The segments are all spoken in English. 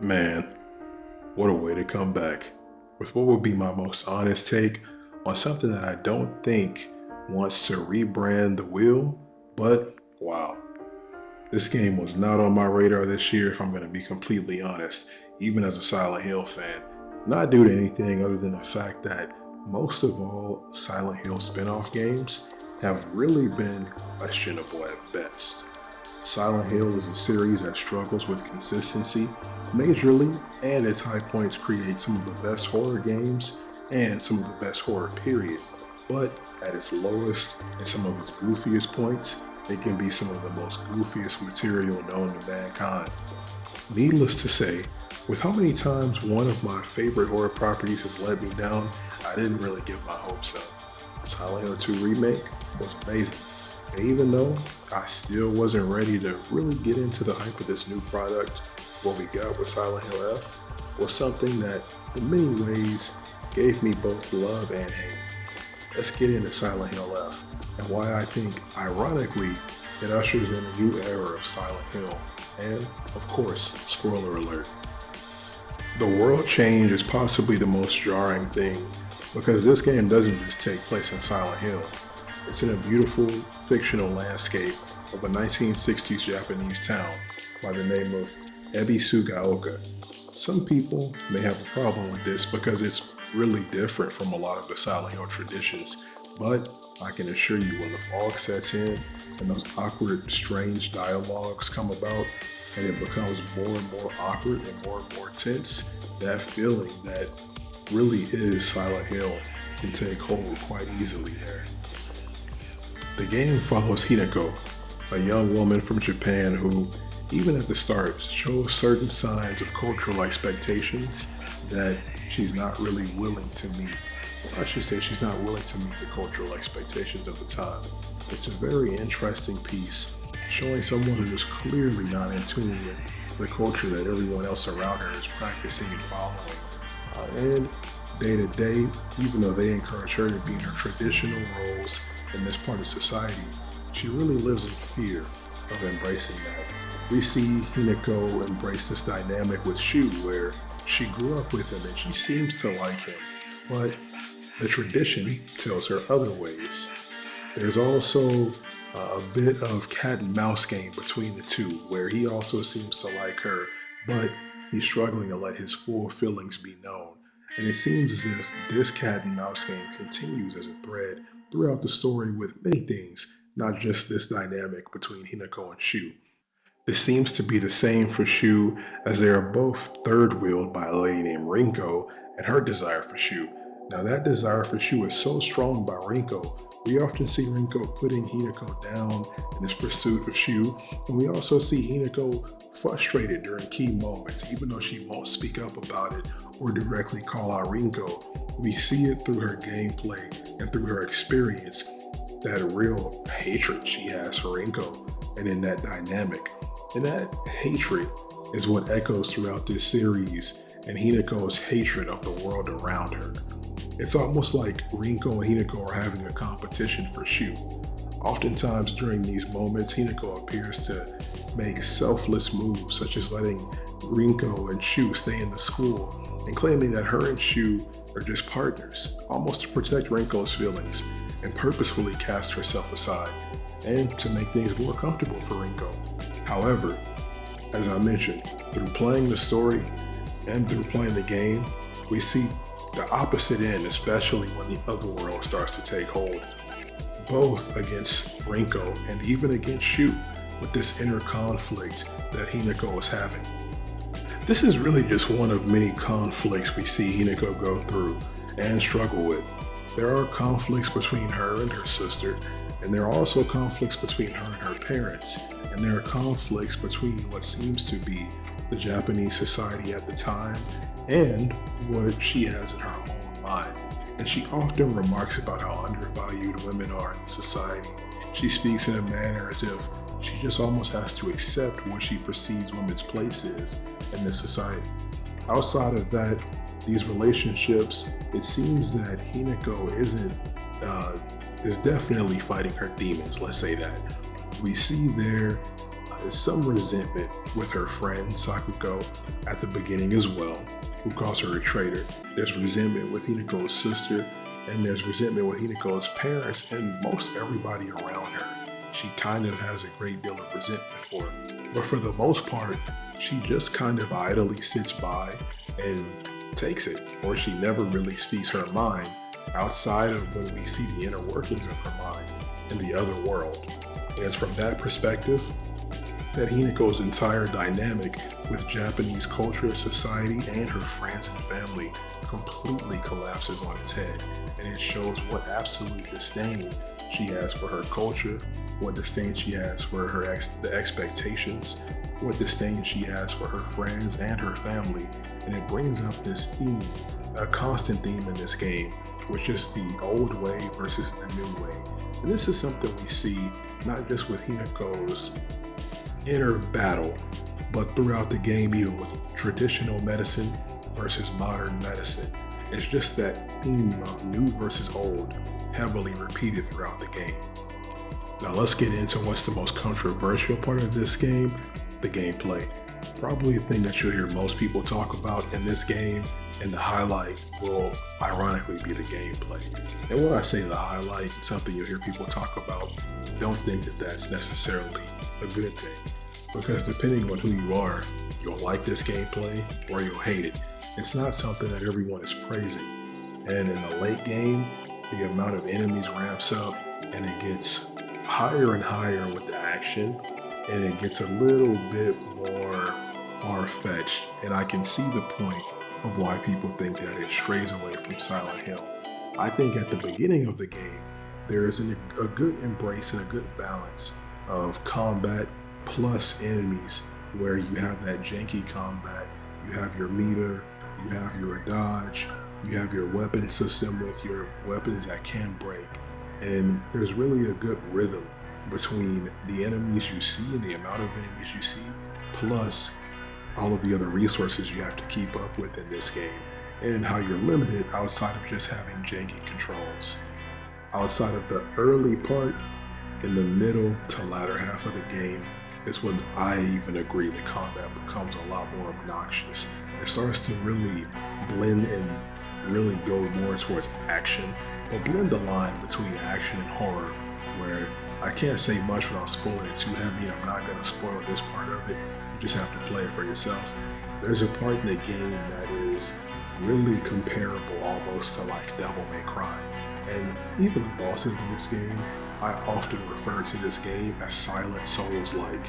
Man, what a way to come back with what would be my most honest take on something that I don't think wants to rebrand the wheel, but wow. This game was not on my radar this year, if I'm going to be completely honest, even as a Silent Hill fan. Not due to anything other than the fact that most of all Silent Hill spin off games have really been questionable at best. Silent Hill is a series that struggles with consistency majorly, and its high points create some of the best horror games and some of the best horror period. But at its lowest and some of its goofiest points, it can be some of the most goofiest material known to mankind. Needless to say, with how many times one of my favorite horror properties has let me down, I didn't really get my hopes up. Silent Hill 2 Remake was amazing. And even though I still wasn't ready to really get into the hype of this new product, what we got with Silent Hill F was something that in many ways gave me both love and hate. Let's get into Silent Hill F and why I think, ironically, it ushers in a new era of Silent Hill. And, of course, spoiler alert. The world change is possibly the most jarring thing because this game doesn't just take place in Silent Hill. It's in a beautiful, fictional landscape of a 1960s Japanese town by the name of Ebisugaoka. Some people may have a problem with this because it's really different from a lot of the Silent Hill traditions, but I can assure you when the fog sets in and those awkward, strange dialogues come about and it becomes more and more awkward and more tense, that feeling that really is Silent Hill can take hold quite easily there. The game follows Hinako, a young woman from Japan who, even at the start, shows certain signs of cultural expectations that she's not really willing to meet. Or I should say she's not willing to meet the cultural expectations of the time. It's a very interesting piece, showing someone who is clearly not in tune with the culture that everyone else around her is practicing and following. And day to day, even though they encourage her to be in her traditional roles in this part of society, she really lives in fear of embracing that. We see Hinako embrace this dynamic with Shu, where she grew up with him and she seems to like him, but the tradition tells her other ways. There's also a bit of cat and mouse game between the two, where he also seems to like her, but he's struggling to let his full feelings be known. And it seems as if this cat and mouse game continues as a thread throughout the story with many things, not just this dynamic between Hinako and Shu. This seems to be the same for Shu, as they are both third-wheeled by a lady named Rinko and her desire for Shu. Now that desire for Shu is so strong by Rinko, we often see Rinko putting Hinako down in his pursuit of Shu, and we also see Hinako frustrated during key moments, even though she won't speak up about it or directly call out Rinko. We see it through her gameplay and through her experience, that real hatred she has for Rinko, and in that dynamic. And that hatred is what echoes throughout this series and Hinako's hatred of the world around her. It's almost like Rinko and Hinako are having a competition for Shu. Oftentimes during these moments, Hinako appears to make selfless moves, such as letting Rinko and Shu stay in the school and claiming that her and Shu are just partners, almost to protect Rinko's feelings, and purposefully cast herself aside, and to make things more comfortable for Rinko. However, as I mentioned, through playing the story and through playing the game, we see the opposite end, especially when the other world starts to take hold, both against Rinko and even against Shu, with this inner conflict that Hinako is having. This is really just one of many conflicts we see Hinako go through and struggle with. There are conflicts between her and her sister, and there are also conflicts between her and her parents, and there are conflicts between what seems to be the Japanese society at the time and what she has in her own mind. And she often remarks about how undervalued women are in society. She speaks in a manner as if she just almost has to accept what she perceives women's place is in this society. Outside of that, these relationships, it seems that Hinako is definitely fighting her demons, let's say that. We see there There's some resentment with her friend Sakuko at the beginning as well, who calls her a traitor. There's resentment with Hinako's sister, and there's resentment with Hinako's parents and most everybody around her. She kind of has a great deal of resentment for. But for the most part, she just kind of idly sits by and takes it, or she never really speaks her mind outside of when we see the inner workings of her mind in the other world. And it's from that perspective that Hinako's entire dynamic with Japanese culture, society, and her friends and family completely collapses on its head. And it shows what absolute disdain she has for her culture, what disdain she has for the expectations, what disdain she has for her friends and her family. And it brings up this theme, a constant theme in this game, which is the old way versus the new way. And this is something we see not just with Hinako's inner battle, but throughout the game, even with traditional medicine versus modern medicine. It's just that theme of new versus old heavily repeated throughout the game. Now let's get into what's the most controversial part of this game, the gameplay. Probably the thing that you'll hear most people talk about in this game, and the highlight will ironically be the gameplay. And when I say the highlight, something you'll hear people talk about, don't think that that's necessarily a good thing. Because depending on who you are, you'll like this gameplay or you'll hate it. It's not something that everyone is praising. And in the late game, the amount of enemies ramps up and it gets higher and higher with the action, and it gets a little bit more far-fetched. And I can see the point of why people think that it strays away from Silent Hill. I think at the beginning of the game, there is a good embrace and a good balance of combat plus enemies, where you have that janky combat, you have your meter, you have your dodge, you have your weapon system with your weapons that can break. And there's really a good rhythm between the enemies you see and the amount of enemies you see, plus all of the other resources you have to keep up with in this game, and how you're limited outside of just having janky controls. Outside of the early part, in the middle to latter half of the game, is when I even agree the combat becomes a lot more obnoxious. It starts to really blend and really go more towards action, or blend the line between action and horror, where I can't say much without spoiling it too heavy. I'm not going to spoil this part of it. You just have to play it for yourself. There's a part in the game that is really comparable almost to like Devil May Cry. And even the bosses in this game, I often refer to this game as Silent Souls-like.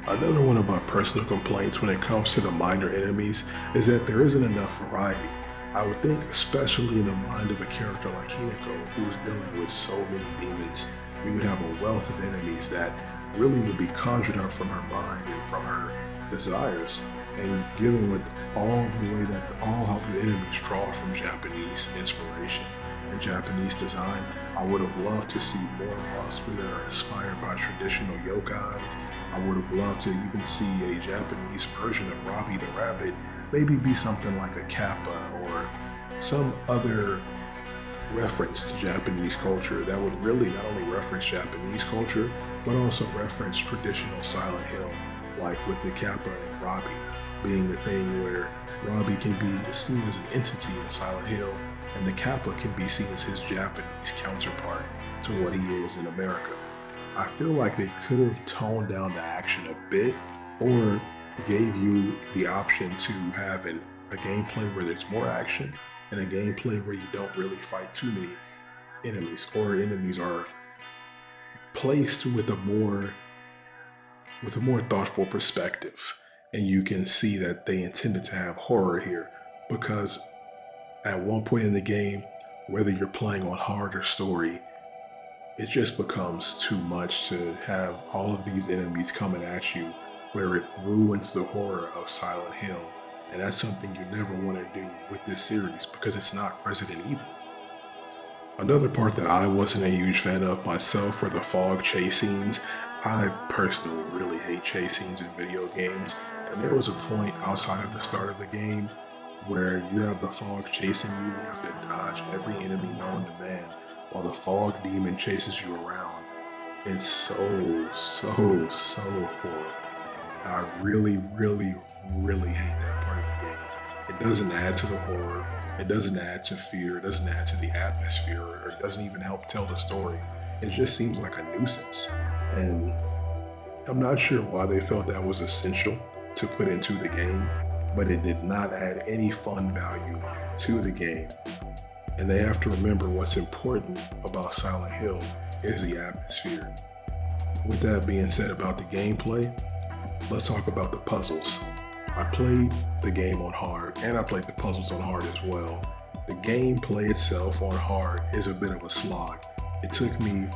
Another one of my personal complaints when it comes to the minor enemies is that there isn't enough variety. I would think, especially in the mind of a character like Hinako, who is dealing with so many demons, we would have a wealth of enemies that really would be conjured up from her mind and from her desires. And given with all how the enemies draw from Japanese inspiration and Japanese design, I would have loved to see more monsters that are inspired by traditional yokai. I would have loved to even see a Japanese version of Robbie the Rabbit, maybe be something like a Kappa or some other reference to Japanese culture that would really not only reference Japanese culture, but also reference traditional Silent Hill, like with the Kappa and Robbie being a thing where Robbie can be seen as an entity in Silent Hill, and the Kappa can be seen as his Japanese counterpart to what he is in America. I feel like they could have toned down the action a bit, or gave you the option to have a gameplay where there's more action and a gameplay where you don't really fight too many enemies, or enemies are placed with a more thoughtful perspective, and you can see that they intended to have horror here, because at one point in the game, whether you're playing on hard or story, it just becomes too much to have all of these enemies coming at you, where it ruins the horror of Silent Hill. And that's something you never want to do with this series, because it's not Resident Evil. Another part that I wasn't a huge fan of myself were the fog chase scenes. I personally really hate chase scenes in video games, and there was a point outside of the start of the game where you have the fog chasing you, you have to dodge every enemy known to man while the fog demon chases you around. It's so horrible. I really hate that part of the game. It doesn't add to the horror. It doesn't add to fear. It doesn't add to the atmosphere, or it doesn't even help tell the story. It just seems like a nuisance. And I'm not sure why they felt that was essential to put into the game, but it did not add any fun value to the game. And they have to remember what's important about Silent Hill is the atmosphere. With that being said about the gameplay, let's talk about the puzzles. I played the game on hard and I played the puzzles on hard as well. The gameplay itself on hard is a bit of a slog. It took me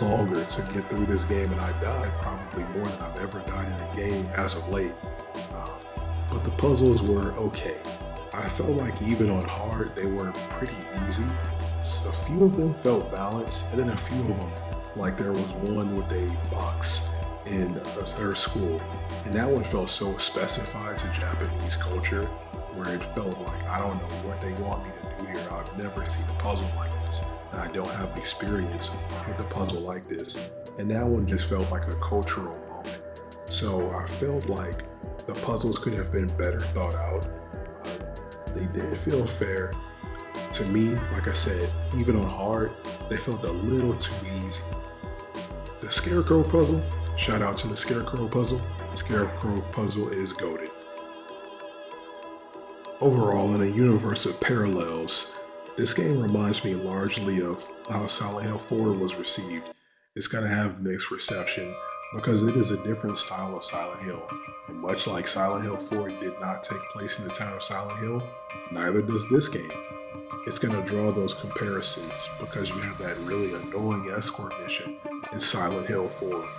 longer to get through this game and I died probably more than I've ever died in a game as of late. But the puzzles were okay. I felt like even on hard, they were pretty easy. A few of them felt balanced, and then a few of them, like there was one with a box in her school, and that one felt so specified to Japanese culture, where it felt like I don't know what they want me to do here. I've never seen a puzzle like this, and I don't have experience with a puzzle like this. And that one just felt like a cultural moment. So I felt like the puzzles could have been better thought out. They did feel fair. To me, like I said, even on hard, they felt a little too easy. The Scarecrow puzzle, shout out to the Scarecrow puzzle. The Scarecrow puzzle is goated. Overall, in a universe of parallels, this game reminds me largely of how Silent Hill 4 was received. It's going to have mixed reception because it is a different style of Silent Hill. And much like Silent Hill 4 did not take place in the town of Silent Hill, neither does this game. It's going to draw those comparisons because you have that really annoying escort mission in Silent Hill 4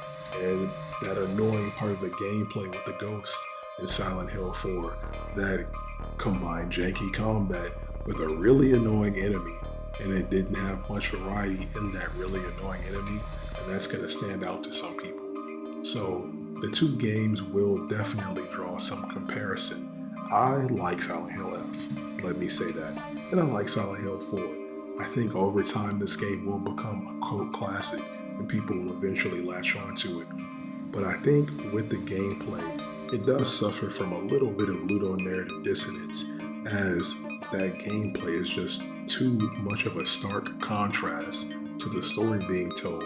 and that annoying part of the gameplay with the ghost in Silent Hill 4 that combined janky combat with a really annoying enemy, and it didn't have much variety in that really annoying enemy, and that's going to stand out to some people. So the two games will definitely draw some comparison. I like Silent Hill F, let me say that, and I like Silent Hill 4. I think over time this game will become a cult classic and people will eventually latch on to it. But I think with the gameplay, it does suffer from a little bit of ludonarrative dissonance, as that gameplay is just too much of a stark contrast to the story being told.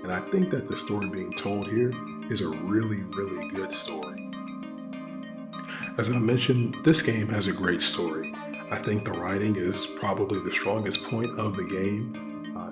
And I think that the story being told here is a really good story. As I mentioned, this game has a great story. I think the writing is probably the strongest point of the game.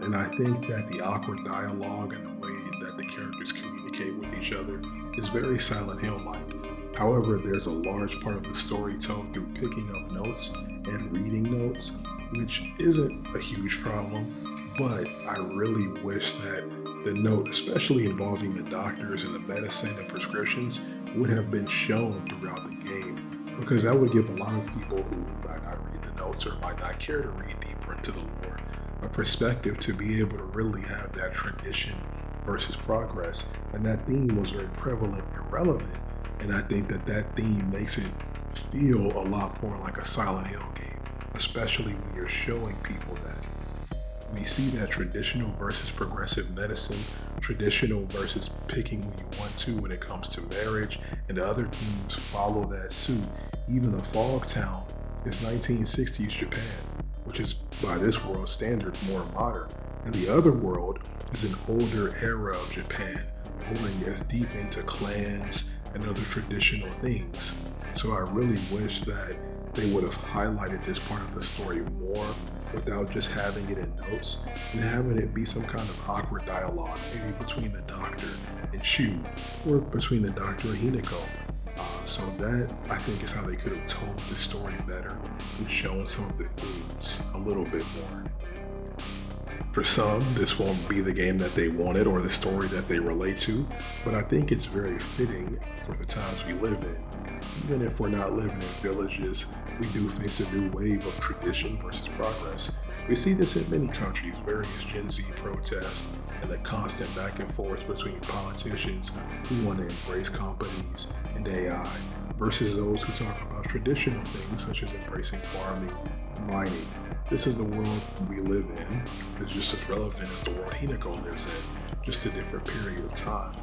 And I think that the awkward dialogue and the way that the characters communicate with each other is very Silent Hill-like. However, there's a large part of the story told through picking up notes and reading notes, which isn't a huge problem, but I really wish that the note, especially involving the doctors and the medicine and prescriptions, would have been shown throughout the game, because that would give a lot of people who might not read the notes or might not care to read deeper into the lore a perspective to be able to really have that tradition versus progress. And that theme was very prevalent and relevant. And I think that that theme makes it feel a lot more like a Silent Hill game, especially when you're showing people that. We see that traditional versus progressive medicine, traditional versus picking who you want to when it comes to marriage, and the other themes follow that suit. Even the Fog Town is 1960s Japan, which is by this world standard more modern. And the other world is an older era of Japan, going as deep into clans and other traditional things. So I really wish that they would have highlighted this part of the story more without just having it in notes and having it be some kind of awkward dialogue, maybe between the doctor and Shu, or between the doctor and Hinako. So that, I think, is how they could have told the story better and shown some of the themes a little bit more. For some, this won't be the game that they wanted or the story that they relate to, but I think it's very fitting for the times we live in. Even if we're not living in villages, we do face a new wave of tradition versus progress. We see this in many countries, various Gen Z protests, and the constant back and forth between politicians who want to embrace companies and AI versus those who talk about traditional things such as embracing farming, mining. This is the world we live in. It's just as relevant as the world Hinako lives in, just a different period of time.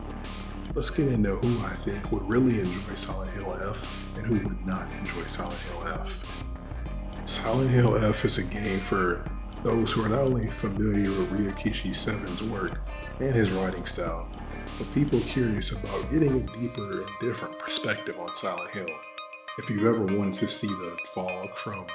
let's get into who I think would really enjoy Silent Hill F and who would not enjoy Silent Hill F. Silent Hill F is a game for those who are not only familiar with Ryokishi 7's work and his writing style, but people curious about getting a deeper and different perspective on Silent Hill. If you've ever wanted to see the fog from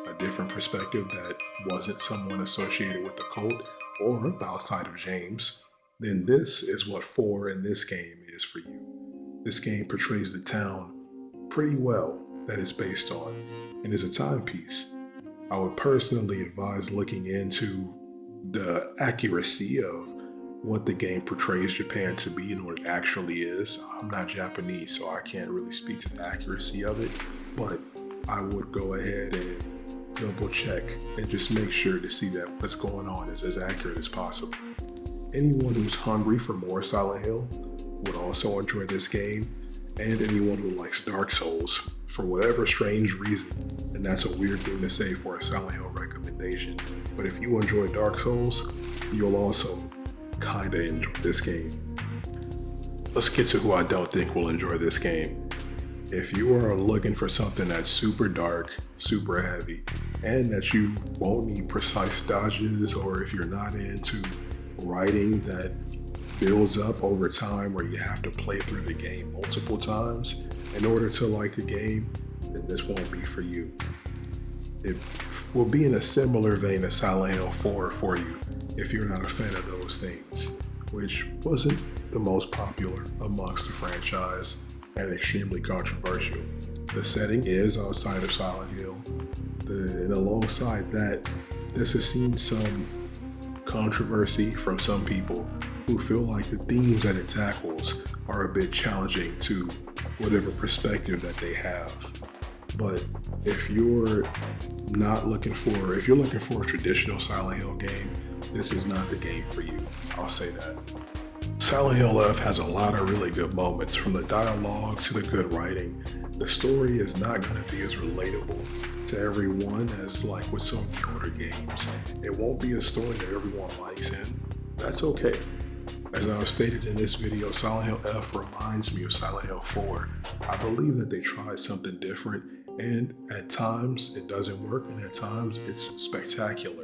a different perspective that wasn't someone associated with the cult or outside of James, then this is what 4 in this game is for you. This game portrays the town pretty well that it's based on, and is a timepiece. I would personally advise looking into the accuracy of what the game portrays Japan to be and what it actually is. I'm not Japanese, so I can't really speak to the accuracy of it, but I would go ahead and double check and just make sure to see that what's going on is as accurate as possible. Anyone who's hungry for more Silent Hill would also enjoy this game, and anyone who likes Dark Souls for whatever strange reason, and that's a weird thing to say for a Silent Hill recommendation, but if you enjoy Dark Souls, you'll also kinda enjoy this game. Let's get to who I don't think will enjoy this game. If you are looking for something that's super dark, super heavy, and that you won't need precise dodges, or if you're not into writing that builds up over time where you have to play through the game multiple times in order to like the game, then this won't be for you. It will be in a similar vein as Silent Hill 4 for you if you're not a fan of those things, which wasn't the most popular amongst the franchise and extremely controversial. The setting is outside of Silent Hill, and alongside that, this has seen some controversy from some people who feel like the themes that it tackles are a bit challenging to whatever perspective that they have. But if you're looking for a traditional Silent Hill game, this is not the game for you. I'll say that. Silent Hill F has a lot of really good moments, from the dialogue to the good writing. The story is not going to be as relatable to everyone as like with some of the older games. It won't be a story that everyone likes, and that's okay. As I stated in this video, Silent Hill F reminds me of Silent Hill 4. I believe that they tried something different, and at times it doesn't work, and at times it's spectacular.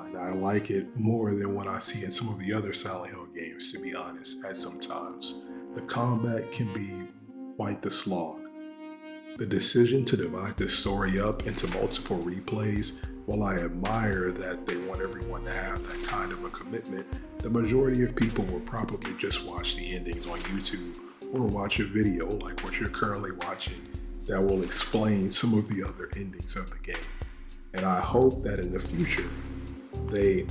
And I like it more than what I see in some of the other Silent Hill games, to be honest, at some times. The combat can be quite the slog. The decision to divide this story up into multiple replays, while I admire that they want everyone to have that kind of a commitment, the majority of people will probably just watch the endings on YouTube or watch a video like what you're currently watching that will explain some of the other endings of the game. And I hope that in the future, they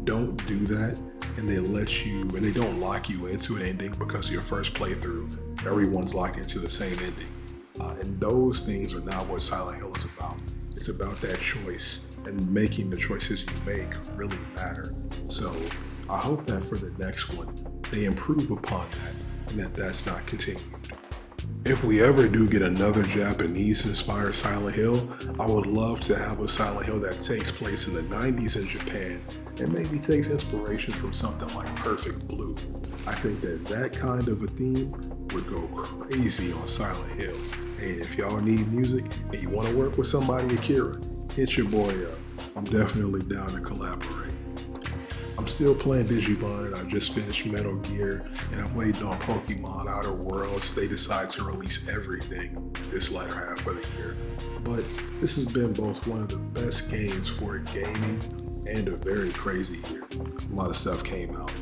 don't do that and they don't lock you into an ending because of your first playthrough. Everyone's locked into the same ending. And those things are not what Silent Hill is about. It's about that choice and making the choices you make really matter. So I hope that for the next one, they improve upon that and that's not continued. If we ever do get another Japanese-inspired Silent Hill, I would love to have a Silent Hill that takes place in the 90s in Japan and maybe takes inspiration from something like Perfect Blue. I think that kind of a theme would go crazy on Silent Hill. And if y'all need music and you want to work with somebody, Akira, hit your boy up. I'm definitely down to collaborate. I'm still playing Digimon, and I just finished Metal Gear, and I'm waiting on Pokemon Outer Worlds. They decide to release everything this latter half of the year. But this has been both one of the best games for gaming and a very crazy year. A lot of stuff came out.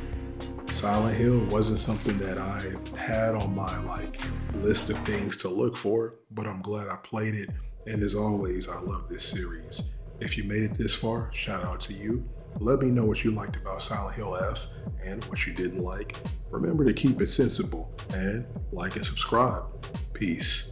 Silent Hill wasn't something that I had on my list of things to look for, but I'm glad I played it. And as always, I love this series. If you made it this far, shout out to you. Let me know what you liked about Silent Hill F and what you didn't like. Remember to keep it sensible and like and subscribe. Peace.